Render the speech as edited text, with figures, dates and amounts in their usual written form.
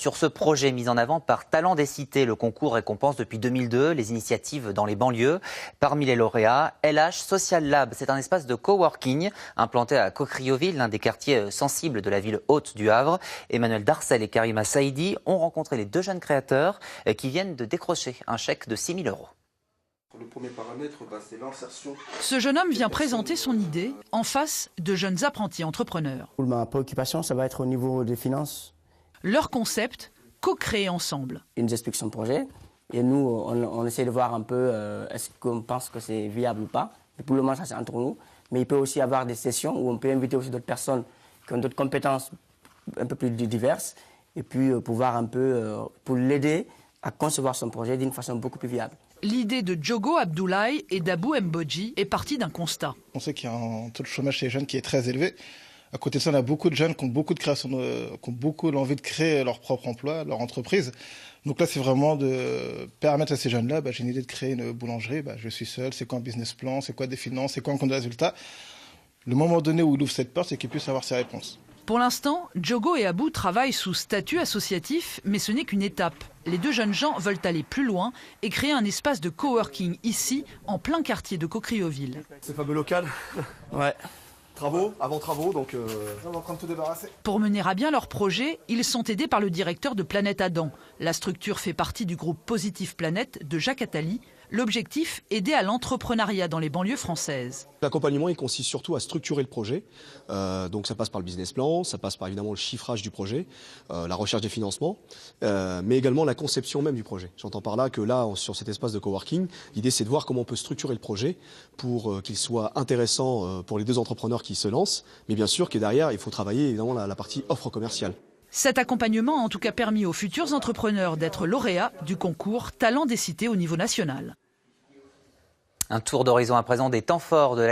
sur ce projet mis en avant par Talent des Cités. Le concours récompense depuis 2002 les initiatives dans les banlieues. Parmi les lauréats, LH Social Lab. C'est un espace de coworking implanté à Cocrioville, l'un des quartiers sensibles de la ville haute du Havre. Emmanuel Darcel et Karima Saïdi ont rencontré les deux jeunes créateurs qui viennent de décrocher un chèque de 6 000 €. Le premier paramètre, c'est l'insertion. Ce jeune homme vient présenter son idée en face de jeunes apprentis entrepreneurs. Ma préoccupation, ça va être au niveau des finances. Leur concept, co-créer ensemble. Ils nous expliquent son projet et nous, on essaie de voir un peu est-ce qu'on pense que c'est viable ou pas. Et pour le moment, ça c'est entre nous. Mais il peut aussi y avoir des sessions où on peut inviter aussi d'autres personnes qui ont d'autres compétences un peu plus diverses et puis pouvoir un peu, pour l'aider à concevoir son projet d'une façon beaucoup plus viable. L'idée de Diogo Abdoulaye et d'Abou Mbodji est partie d'un constat. On sait qu'il y a un taux de chômage chez les jeunes qui est très élevé. À côté de ça, on a beaucoup de jeunes qui ont beaucoup de création, qui ont beaucoup l'envie de créer leur propre emploi, leur entreprise. Donc là, c'est vraiment de permettre à ces jeunes-là, j'ai une idée de créer une boulangerie, je suis seul, c'est quoi un business plan, c'est quoi des finances, c'est quoi un compte de résultat. Le moment donné où il ouvre cette porte, c'est qu'il puisse avoir ses réponses. Pour l'instant, Diogo et Abou travaillent sous statut associatif, mais ce n'est qu'une étape. Les deux jeunes gens veulent aller plus loin et créer un espace de coworking ici, en plein quartier de Cocrioville. Ce fameux local. Ouais. Travaux, avant travaux, donc on est en train de tout débarrasser. Pour mener à bien leur projet, ils sont aidés par le directeur de Planète Adam. La structure fait partie du groupe Positive Planète de Jacques Attali. L'objectif, aider à l'entrepreneuriat dans les banlieues françaises. L'accompagnement, il consiste surtout à structurer le projet. Donc ça passe par le business plan, ça passe par évidemment le chiffrage du projet, la recherche des financements, mais également la conception même du projet. J'entends par là que là, sur cet espace de coworking, l'idée c'est de voir comment on peut structurer le projet pour qu'il soit intéressant pour les deux entrepreneurs qui se lancent, mais bien sûr que derrière, il faut travailler évidemment la partie offre commerciale. Cet accompagnement a en tout cas permis aux futurs entrepreneurs d'être lauréats du concours Talent des Cités au niveau national. Un tour d'horizon à présent des temps forts de la